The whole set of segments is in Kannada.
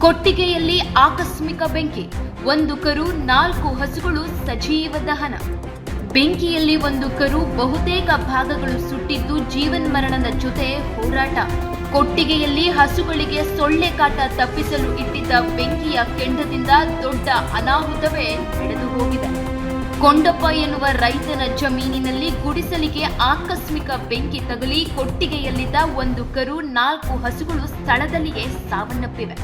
ಕೊಟ್ಟಿಗೆಯಲ್ಲಿ ಆಕಸ್ಮಿಕ ಬೆಂಕಿ, 1 ಕರು 4 ಹಸುಗಳು ಸಜೀವ ದಹನ. ಬೆಂಕಿಯಲ್ಲಿ 1 ಕರು ಬಹುತೇಕ ಭಾಗಗಳು ಸುಟ್ಟಿದ್ದು ಜೀವನ್ಮರಣದ ಜೊತೆ ಹೋರಾಟ. ಕೊಟ್ಟಿಗೆಯಲ್ಲಿ ಹಸುಗಳಿಗೆ ಸೊಳ್ಳೆ ಕಾಟ ತಪ್ಪಿಸಲು ಇಟ್ಟಿದ್ದ ಬೆಂಕಿಯ ಕೆಂಡದಿಂದ ದೊಡ್ಡ ಅನಾಹುತವೇ ನಡೆದು ಹೋಗಿದೆ. ಕೊಂಡಪ್ಪ ಎನ್ನುವ ರೈತನ ಜಮೀನಿನಲ್ಲಿ ಗುಡಿಸಲಿಗೆ ಆಕಸ್ಮಿಕ ಬೆಂಕಿ ತಗುಲಿ ಕೊಟ್ಟಿಗೆಯಲ್ಲಿದ್ದ 1 ಕರು 4 ಹಸುಗಳು ಸ್ಥಳದಲ್ಲಿಯೇ ಸಾವನ್ನಪ್ಪಿವೆ.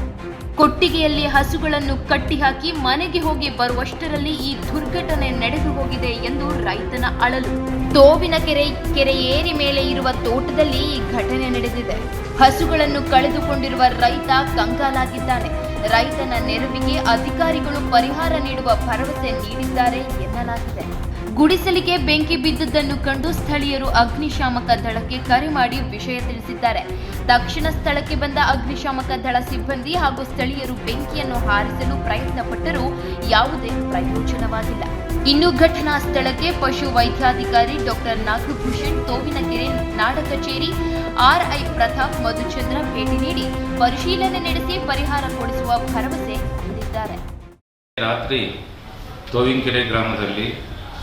ಕೊಟ್ಟಿಗೆಯಲ್ಲಿ ಹಸುಗಳನ್ನು ಕಟ್ಟಿಹಾಕಿ ಮನೆಗೆ ಹೋಗಿ ಬರುವಷ್ಟರಲ್ಲಿ ಈ ದುರ್ಘಟನೆ ನಡೆದು ಹೋಗಿದೆ ಎಂದು ರೈತನ ಅಳಲು. ತೋವಿನಕೆರೆ ಏರಿ ಮೇಲೆ ಇರುವ ತೋಟದಲ್ಲಿ ಈ ಘಟನೆ ನಡೆದಿದೆ. ಹಸುಗಳನ್ನು ಕಳೆದುಕೊಂಡಿರುವ ರೈತ ಕಂಗಾಲಾಗಿದ್ದಾನೆ. ರೈತನ ನೆರವಿಗೆ ಅಧಿಕಾರಿಗಳು ಪರಿಹಾರ ನೀಡುವ ಭರವಸೆ ನೀಡಿದ್ದಾರೆ ಎನ್ನಲಾಗಿದೆ. ಗುಡಿಸಲಿಗೆ ಬೆಂಕಿ ಬಿದ್ದುದನ್ನು ಕಂಡು ಸ್ಥಳೀಯರು ಅಗ್ನಿಶಾಮಕ ದಳಕ್ಕೆ ಕರೆ ಮಾಡಿ ವಿಷಯ ತಿಳಿಸಿದ್ದಾರೆ. ತಕ್ಷಣ ಸ್ಥಳಕ್ಕೆ ಬಂದ ಅಗ್ನಿಶಾಮಕ ದಳ ಸಿಬ್ಬಂದಿ ಹಾಗೂ ಸ್ಥಳೀಯರು ಬೆಂಕಿಯನ್ನು ಹಾರಿಸಲು ಪ್ರಯತ್ನ ಪಟ್ಟರೂ ಯಾವುದೇ ಪ್ರಯೋಜನವಾಗಿಲ್ಲ. ಇನ್ನು ಘಟನಾ ಸ್ಥಳಕ್ಕೆ ಪಶು ವೈದ್ಯಾಧಿಕಾರಿ ಡಾಕ್ಟರ್ ನಾಗಭೂಷಣ್, ತೋವಿನಕೆರೆ ನಾಡ ಕಚೇರಿ ಆರ್ಐ ಪ್ರತಾಪ್, ಮಧುಚಂದ್ರ ಭೇಟಿ ನೀಡಿ ಪರಿಶೀಲನೆ ನಡೆಸಿ ಪರಿಹಾರ ಕೊಡಿಸುವ ಭರವಸೆ ನೀಡಿದ್ದಾರೆ. ರಾತ್ರಿ ತೋವಿನಕೆರೆ ಗ್ರಾಮದಲ್ಲಿ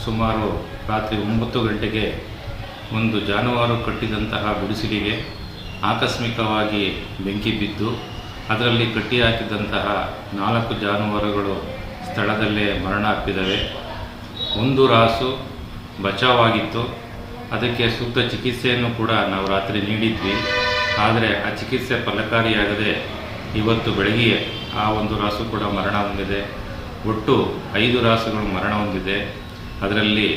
ಸುಮಾರು ರಾತ್ರಿ 9 ಗಂಟೆಗೆ ಒಂದು ಜಾನುವಾರು ಕಟ್ಟಿದಂತಹ ಗುಡಿಸಲಿಗೆ ಆಕಸ್ಮಿಕವಾಗಿ ಬೆಂಕಿ ಬಿದ್ದು ಅದರಲ್ಲಿ ಕಟ್ಟಿ ಹಾಕಿದಂತಹ 4 ಜಾನುವಾರುಗಳು ಸ್ಥಳದಲ್ಲೇ ಮರಣ ಅಪ್ಪಿದವೆ. 1 ರಾಸು ಬಚಾವಾಗಿತ್ತು. ಅದಕ್ಕೆ ಸೂಕ್ತ ಚಿಕಿತ್ಸೆಯನ್ನು ಕೂಡ ನಾವು ರಾತ್ರಿ ನೀಡಿದ್ವಿ. ಆದರೆ ಆ ಚಿಕಿತ್ಸೆ ಫಲಕಾರಿಯಾಗದೆ ಇವತ್ತು ಬೆಳಗ್ಗೆ ಆ 1 ರಾಸು ಕೂಡ ಮರಣ ಹೊಂದಿದೆ. ಒಟ್ಟು 5 ರಾಸುಗಳು ಮರಣ ಹೊಂದಿದೆ. ಅದರಲ್ಲಿ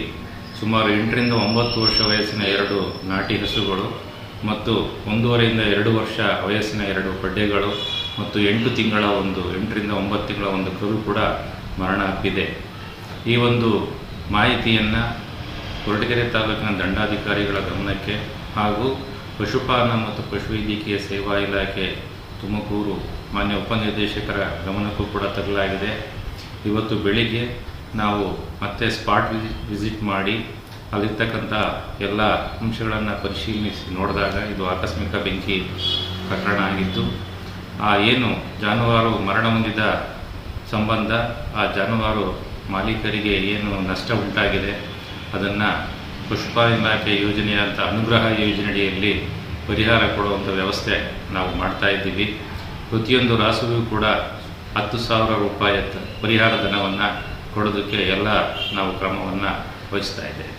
ಸುಮಾರು 8 ರಿಂದ 9 ವರ್ಷ ವಯಸ್ಸಿನ 2 ನಾಟಿ ಹಸುಗಳು ಮತ್ತು 1.5 ರಿಂದ 2 ವರ್ಷ ವಯಸ್ಸಿನ 2 ಪಡ್ಡೆಗಳು ಮತ್ತು 8 ತಿಂಗಳ 8 ರಿಂದ 9 ತಿಂಗಳ 1 ಕರು ಕೂಡ ಮರಣ ಅಪ್ಪಿದೆ. ಈ ಒಂದು ಮಾಹಿತಿಯನ್ನು ಕೊರಟಗೆರೆ ತಾಲೂಕಿನ ದಂಡಾಧಿಕಾರಿಗಳ ಗಮನಕ್ಕೆ ಹಾಗೂ ಪಶುಪಾಲನಾ ಮತ್ತು ಪಶುವೈದ್ಯಕೀಯ ಸೇವಾ ಇಲಾಖೆ ತುಮಕೂರು ಮಾನ್ಯ ಉಪನಿರ್ದೇಶಕರ ಗಮನಕ್ಕೂ ಕೂಡ ತರಲಾಗಿದೆ. ಇವತ್ತು ಬೆಳಿಗ್ಗೆ ನಾವು ಮತ್ತೆ ಸ್ಪಾಟ್ ವಿಸಿಟ್ ಮಾಡಿ ಅಲ್ಲಿರ್ತಕ್ಕಂಥ ಎಲ್ಲ ಅಂಶಗಳನ್ನು ಪರಿಶೀಲಿಸಿ ನೋಡಿದಾಗ ಇದು ಆಕಸ್ಮಿಕ ಬೆಂಕಿ ಪ್ರಕರಣ ಆಗಿದ್ದು, ಏನು ಜಾನುವಾರು ಮರಣ ಹೊಂದಿದ ಸಂಬಂಧ ಆ ಜಾನುವಾರು ಮಾಲೀಕರಿಗೆ ಏನು ನಷ್ಟ ಉಂಟಾಗಿದೆ ಅದನ್ನು ಪಶುಪಾಲನಾ ಇಲಾಖೆ ಯೋಜನೆಯಂಥ ಅನುಗ್ರಹ ಯೋಜನೆಯಡಿಯಲ್ಲಿ ಪರಿಹಾರ ಕೊಡುವಂಥ ವ್ಯವಸ್ಥೆ ನಾವು ಮಾಡ್ತಾ ಇದ್ದೀವಿ. ಪ್ರತಿಯೊಂದು ರಾಸುಗೂ ಕೂಡ 10,000 ರೂಪಾಯಿ ಪರಿಹಾರ ಧನವನ್ನು ಕೊಡೋದಕ್ಕೆ ಎಲ್ಲ ನಾವು ಕ್ರಮವನ್ನು ವಹಿಸ್ತಾ ಇದ್ದೇವೆ.